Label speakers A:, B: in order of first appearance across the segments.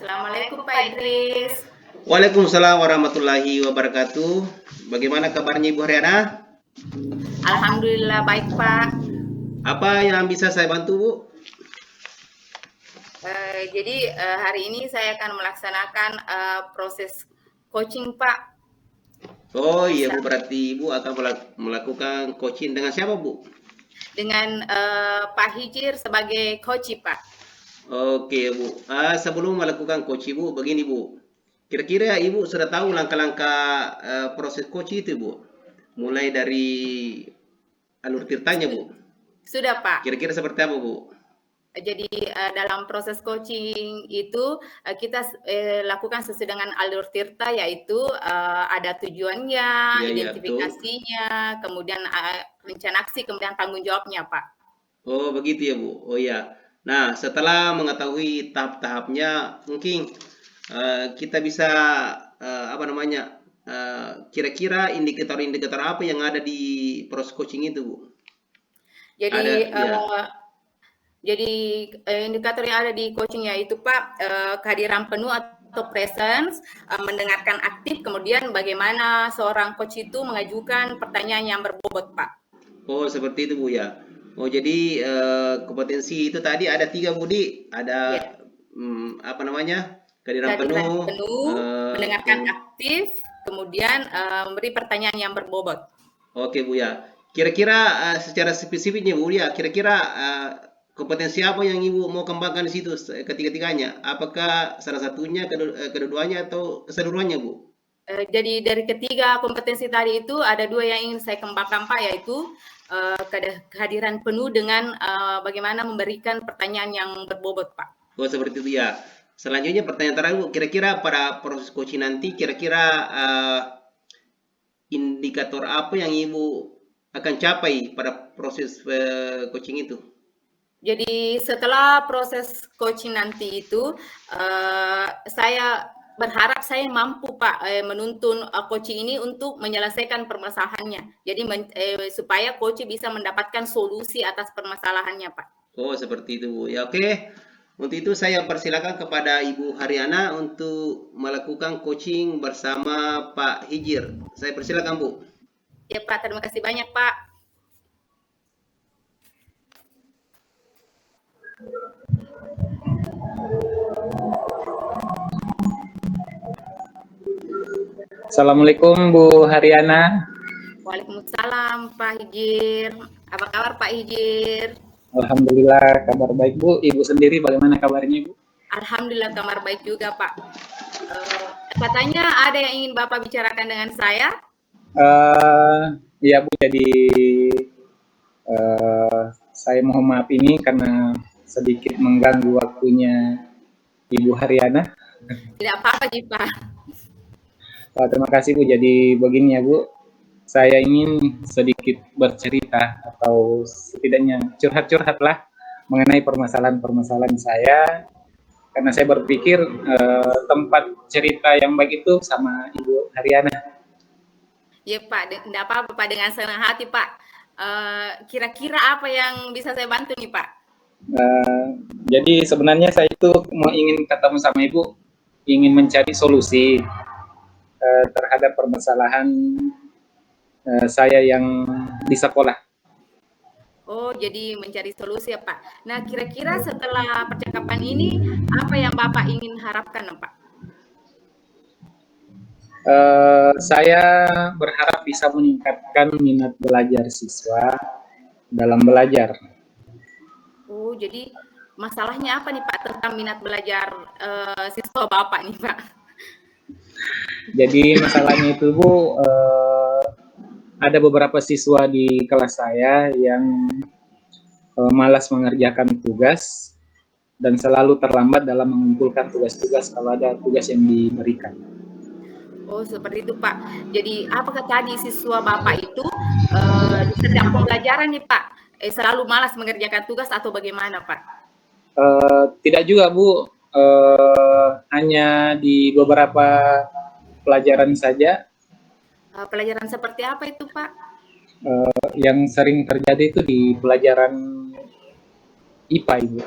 A: Assalamualaikum Pak Idris.
B: Waalaikumsalam warahmatullahi wabarakatuh. Bagaimana kabarnya Ibu Haryana?
A: Alhamdulillah baik Pak.
B: Apa yang bisa saya bantu Bu?
A: Jadi hari ini saya akan melaksanakan proses coaching Pak.
B: Oh iya Bu, berarti Ibu akan melakukan coaching dengan siapa Bu?
A: Dengan Pak Hijir sebagai coach Pak.
B: Oke Bu, sebelum melakukan coaching Bu, begini Bu. Kira-kira Ibu sudah tahu langkah-langkah proses coaching itu Bu? Mulai dari alur tirtanya Bu.
A: Sudah Pak.
B: Kira-kira seperti apa Bu?
A: Jadi dalam proses coaching itu kita lakukan sesuai dengan alur tirta, yaitu ada tujuannya, identifikasinya, kemudian rencana aksi, kemudian tanggung jawabnya Pak.
B: Oh begitu ya Bu. Oh ya. Nah setelah mengetahui tahap-tahapnya, mungkin kita bisa kira-kira indikator-indikator apa yang ada di proses coaching itu Bu?
A: Jadi indikator yang ada di coaching yaitu Pak, kehadiran penuh atau presence, mendengarkan aktif, kemudian bagaimana seorang coach itu mengajukan pertanyaan yang berbobot Pak.
B: Oh seperti itu Bu ya. Oh jadi kompetensi itu tadi ada 3 Budi, ada kehadiran penuh,
A: mendengarkan aktif, kemudian memberi pertanyaan yang berbobot.
B: Oke Bu ya. Kira-kira secara spesifiknya Bu ya, kira-kira kompetensi apa yang Ibu mau kembangkan di situ ketiga-tiganya? Apakah salah satunya, kedua-duanya atau keseluruhannya Bu?
A: Jadi dari ketiga kompetensi tadi itu ada 2 yang ingin saya kembangkan Pak, yaitu kehadiran penuh dengan bagaimana memberikan pertanyaan yang berbobot Pak.
B: Oh seperti itu ya. Selanjutnya pertanyaan terakhir Bu, kira-kira pada proses coaching nanti kira-kira indikator apa yang Ibu akan capai pada proses coaching itu?
A: Jadi setelah proses coaching nanti itu, saya berharap saya mampu Pak menuntun coaching ini untuk menyelesaikan permasalahannya. Jadi supaya coach bisa mendapatkan solusi atas permasalahannya Pak.
B: Oh seperti itu Bu. Ya oke. Untuk itu saya persilakan kepada Ibu Haryana untuk melakukan coaching bersama Pak Hijir. Saya persilakan Bu.
A: Ya Pak, terima kasih banyak Pak.
C: Assalamualaikum Bu Haryana.
A: Waalaikumsalam Pak Hijir. Apa kabar Pak Hijir?
C: Alhamdulillah kabar baik Bu. Ibu sendiri bagaimana kabarnya Bu?
A: Alhamdulillah kabar baik juga Pak. Katanya ada yang ingin Bapak bicarakan dengan saya?
C: Ya Bu, jadi saya mohon maaf ini karena sedikit mengganggu waktunya Ibu Haryana.
A: Tidak apa-apa Pak.
C: Terima kasih Bu. Jadi begini ya Bu, saya ingin sedikit bercerita atau setidaknya curhat-curhat lah mengenai permasalahan-permasalahan saya, karena saya berpikir tempat cerita yang baik itu sama Ibu Haryana.
A: Ya Pak, tidak apa-apa Pak, dengan senang hati Pak. Kira-kira apa yang bisa saya bantu nih Pak?
C: Jadi sebenarnya saya itu ingin ketemu sama Ibu, ingin mencari solusi terhadap permasalahan saya yang di sekolah.
A: Oh, jadi mencari solusi ya Pak. Nah, kira-kira setelah percakapan ini, apa yang Bapak ingin harapkan Pak?
C: Saya berharap bisa meningkatkan minat belajar siswa dalam belajar.
A: Oh, jadi masalahnya apa nih Pak tentang minat belajar siswa Bapak nih Pak?
C: Jadi masalahnya itu Bu, ada beberapa siswa di kelas saya yang malas mengerjakan tugas dan selalu terlambat dalam mengumpulkan tugas-tugas kalau ada tugas yang diberikan.
A: Oh seperti itu Pak. Jadi apakah tadi siswa Bapak itu di setiap pembelajaran nih Pak selalu malas mengerjakan tugas atau bagaimana Pak?
C: Tidak juga Bu, hanya di beberapa pelajaran saja.
A: Pelajaran seperti apa itu Pak?
C: Yang sering terjadi itu di pelajaran IPA Ibu.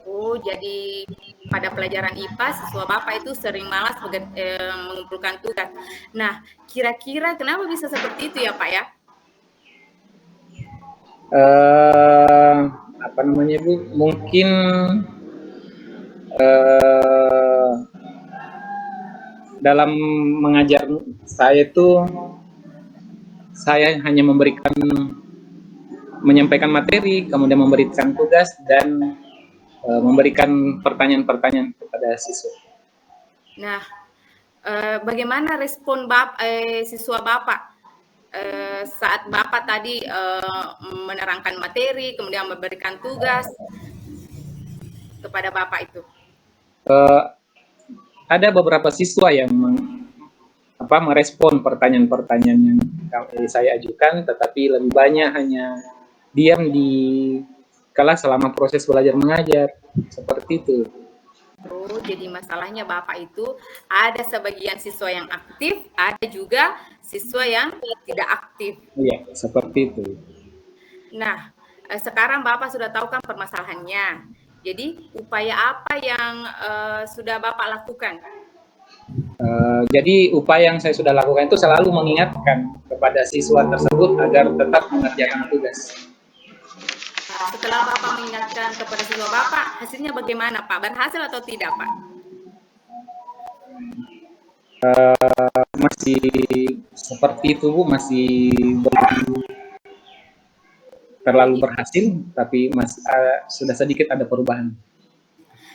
A: Oh jadi pada pelajaran IPA, siswa Bapak itu sering malas mengumpulkan tugas. Nah, kira-kira kenapa bisa seperti itu ya Pak ya?
C: Apa namanya Bu? Mungkin eh, dalam mengajar saya itu saya hanya menyampaikan materi, kemudian memberikan tugas dan memberikan pertanyaan-pertanyaan kepada siswa.
A: Nah, bagaimana respon siswa Bapak saat Bapak tadi menerangkan materi, kemudian memberikan tugas kepada Bapak itu?
C: Ada beberapa siswa yang merespon pertanyaan-pertanyaan yang saya ajukan, tetapi lebih banyak hanya diam di kelas selama proses belajar mengajar, seperti itu.
A: Oh, jadi masalahnya Bapak itu ada sebagian siswa yang aktif, ada juga siswa yang tidak aktif.
C: Iya, seperti itu.
A: Nah, sekarang Bapak sudah tahu kan permasalahannya. Jadi, upaya apa yang sudah Bapak lakukan?
C: Jadi upaya yang saya sudah lakukan itu selalu mengingatkan kepada siswa tersebut agar tetap mengerjakan tugas.
A: Setelah Bapak mengingatkan kepada siswa Bapak, hasilnya bagaimana Pak? Berhasil atau tidak Pak?
C: Masih seperti itu Bu, masih belum terlalu berhasil, tapi sudah sedikit ada perubahan.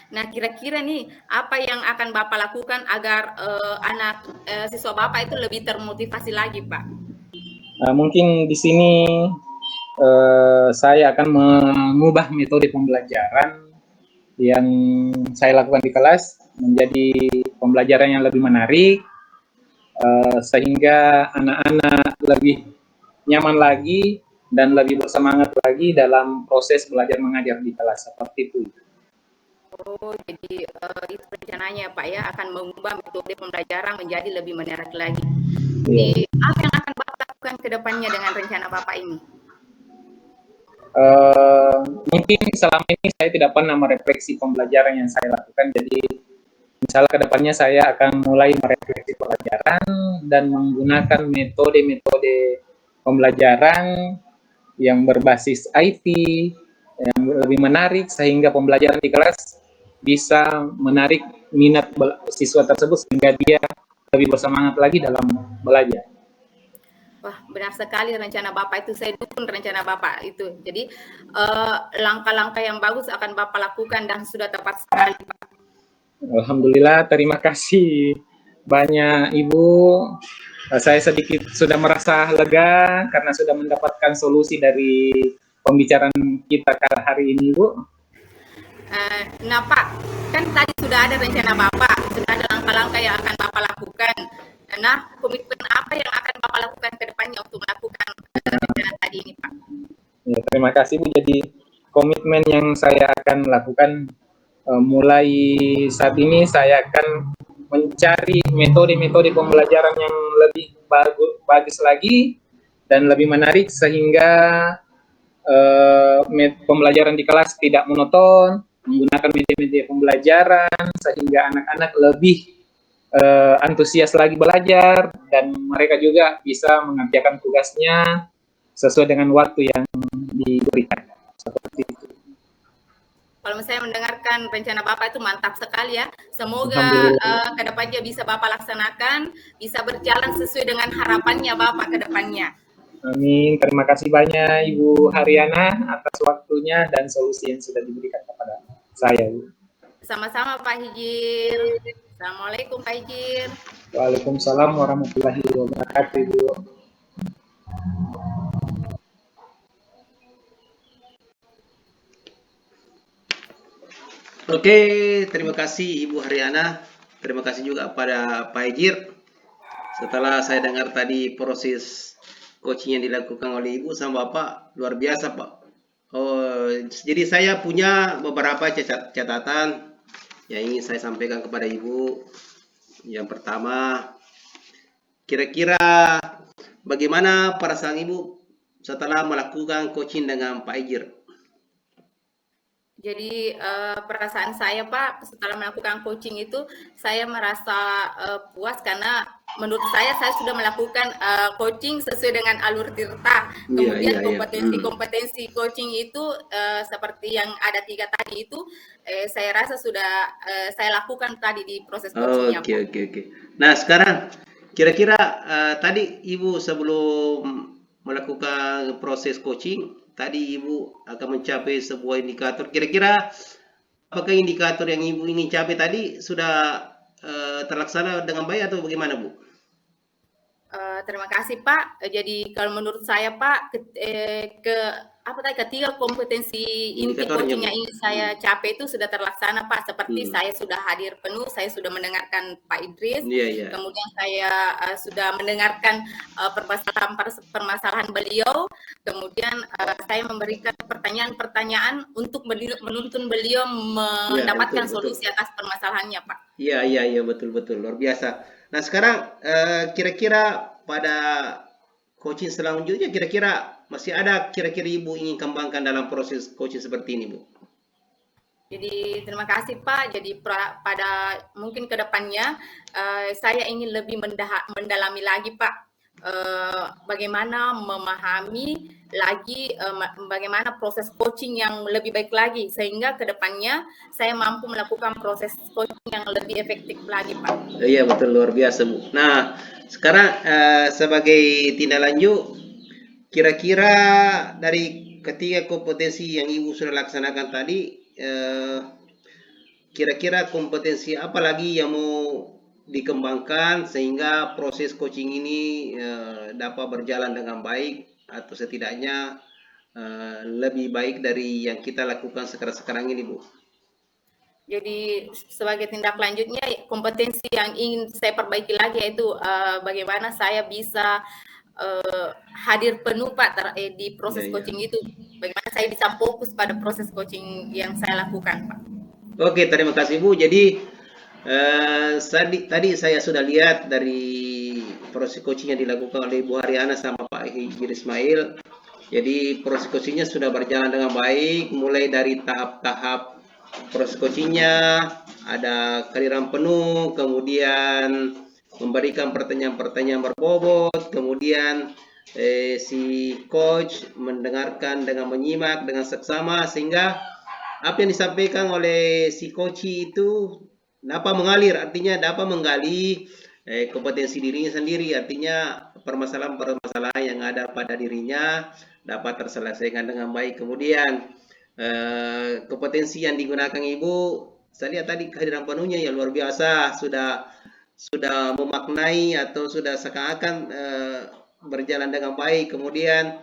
A: Nah, kira-kira nih apa yang akan Bapak lakukan agar siswa Bapak itu lebih termotivasi lagi, Pak?
C: Mungkin di sini saya akan mengubah metode pembelajaran yang saya lakukan di kelas menjadi pembelajaran yang lebih menarik, sehingga anak-anak lebih nyaman lagi dan lebih bersemangat lagi dalam proses belajar mengajar di kelas, seperti itu.
A: Oh, jadi itu rencananya Pak ya, akan mengubah metode pembelajaran menjadi lebih menarik lagi. Jadi apa yang akan Bapak lakukan ke depannya dengan rencana Bapak ini?
C: Mungkin selama ini saya tidak pernah merefleksi pembelajaran yang saya lakukan, jadi misalnya ke depannya saya akan mulai merefleksi pelajaran dan menggunakan metode-metode pembelajaran yang berbasis IT, yang lebih menarik, sehingga pembelajaran di kelas bisa menarik minat siswa tersebut sehingga dia lebih bersemangat lagi dalam belajar.
A: Wah, benar sekali rencana Bapak itu, saya dukung rencana Bapak itu. Jadi langkah-langkah yang bagus akan Bapak lakukan dan sudah tepat sekali, Pak.
C: Alhamdulillah, terima kasih banyak Ibu. Saya sedikit sudah merasa lega karena sudah mendapatkan solusi dari pembicaraan kita kali hari ini, Bu.
A: Nah Pak, kan tadi sudah ada rencana Bapak, sudah ada langkah-langkah yang akan Bapak lakukan. Nah, komitmen apa yang akan Bapak lakukan ke depannya untuk melakukan rencana tadi ini, Pak?
C: Ya, terima kasih Bu. Jadi komitmen yang saya akan lakukan mulai saat ini, saya akan mencari metode-metode pembelajaran yang lebih bagus lagi dan lebih menarik sehingga pembelajaran di kelas tidak monoton, menggunakan media-media pembelajaran sehingga anak-anak lebih antusias lagi belajar dan mereka juga bisa mengerjakan tugasnya sesuai dengan waktu yang diberikan. Seperti itu.
A: Kalau saya mendengarkan rencana Bapak itu mantap sekali ya. Semoga ke depannya bisa Bapak laksanakan, bisa berjalan sesuai dengan harapannya Bapak ke depannya.
C: Amin. Terima kasih banyak Ibu Haryana atas waktunya dan solusi yang sudah diberikan kepada saya.
A: Sama-sama Pak Hijir. Assalamualaikum Pak Hijir.
C: Waalaikumsalam warahmatullahi wabarakatuh Ibu.
B: Oke, terima kasih Ibu Haryana. Terima kasih juga pada Pak Hijir. Setelah saya dengar tadi proses coaching yang dilakukan oleh Ibu sama Bapak, luar biasa Pak. Oh, jadi saya punya beberapa catatan yang ingin saya sampaikan kepada Ibu. Yang pertama, kira-kira bagaimana perasaan Ibu setelah melakukan coaching dengan Pak Hijir?
A: Jadi perasaan saya Pak setelah melakukan coaching itu saya merasa puas karena menurut saya sudah melakukan coaching sesuai dengan alur Tirta.
B: Iya, iya,
A: Kemudian
B: iya.
A: kompetensi-kompetensi coaching itu seperti yang ada 3 tadi itu saya rasa sudah saya lakukan tadi di proses coachingnya
B: Oke,
A: Pak.
B: oke, oke. Nah, sekarang kira-kira tadi Ibu sebelum melakukan proses coaching, tadi Ibu akan mencapai sebuah indikator. Kira-kira apakah indikator yang Ibu ingin capai tadi sudah terlaksana dengan baik atau bagaimana, Bu?
A: Terima kasih Pak. Jadi kalau menurut saya Pak, ketiga kompetensi inti
B: Indikatornya,
A: coaching
B: Bu.
A: yang ingin saya capai itu sudah terlaksana Pak. Seperti
B: Hmm.
A: saya sudah hadir penuh, saya sudah mendengarkan Pak Idris,
B: Iya, iya.
A: kemudian saya sudah mendengarkan permasalahan beliau, kemudian saya memberikan pertanyaan-pertanyaan untuk menuntun beliau
B: Iya,
A: mendapatkan
B: betul, betul.
A: solusi atas permasalahannya Pak.
B: Iya, iya, iya, betul, betul. Luar biasa. Nah, sekarang kira-kira pada coaching selanjutnya, kira-kira masih ada kira-kira Ibu ingin kembangkan dalam proses coaching seperti ini, Bu?
A: Jadi terima kasih Pak. Jadi pada mungkin kedepannya saya ingin lebih mendalami lagi Pak. Bagaimana memahami lagi bagaimana proses coaching yang lebih baik lagi sehingga kedepannya saya mampu melakukan proses coaching yang lebih efektif lagi Pak.
B: Iya, betul, luar biasa, Bu. Nah, sekarang sebagai tindak lanjut, kira-kira dari ketiga kompetensi yang Ibu sudah laksanakan tadi, kira-kira kompetensi apa lagi yang mau dikembangkan sehingga proses coaching ini dapat berjalan dengan baik atau setidaknya lebih baik dari yang kita lakukan sekarang ini, Bu?
A: Jadi sebagai tindak lanjutnya kompetensi yang ingin saya perbaiki lagi yaitu bagaimana saya bisa hadir penuh Pak di proses coaching itu. Bagaimana saya bisa fokus pada proses coaching yang saya lakukan Pak.
B: Oke, terima kasih Bu. Jadi tadi saya sudah lihat dari proses coaching yang dilakukan oleh Bu Haryana sama Pak Hijir Ismail. Jadi proses coachingnya sudah berjalan dengan baik, mulai dari tahap-tahap proses coachingnya, ada kehadiran penuh, kemudian memberikan pertanyaan-pertanyaan berbobot, kemudian si coach mendengarkan dengan menyimak dengan seksama sehingga apa yang disampaikan oleh si coach itu dapat mengalir, artinya dapat menggali kompetensi dirinya sendiri, artinya permasalahan-permasalahan yang ada pada dirinya dapat terselesaikan dengan baik. Kemudian kompetensi yang digunakan Ibu, saya lihat tadi kehadiran penuhnya yang luar biasa, sudah memaknai atau sudah seakan-akan berjalan dengan baik. Kemudian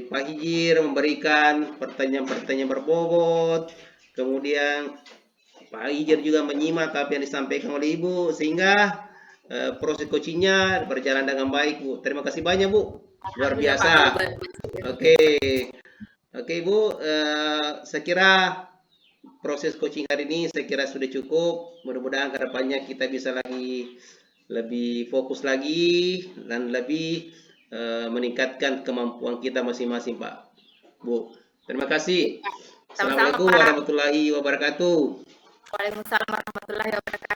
B: Pak Hijir memberikan pertanyaan-pertanyaan berbobot, kemudian Pak Hijir juga menyimak apa yang disampaikan oleh Ibu, sehingga proses coachingnya berjalan dengan baik, Bu. Terima kasih banyak, Bu. Luar biasa. Oke, Bu. Saya kira proses coaching hari ini saya kira sudah cukup. Mudah-mudahan ke depannya kita bisa lebih fokus lagi dan lebih meningkatkan kemampuan kita masing-masing, Pak. Bu. Terima kasih. Assalamualaikum warahmatullahi wabarakatuh.
A: Waalaikumsalam warahmatullahi wabarakatuh.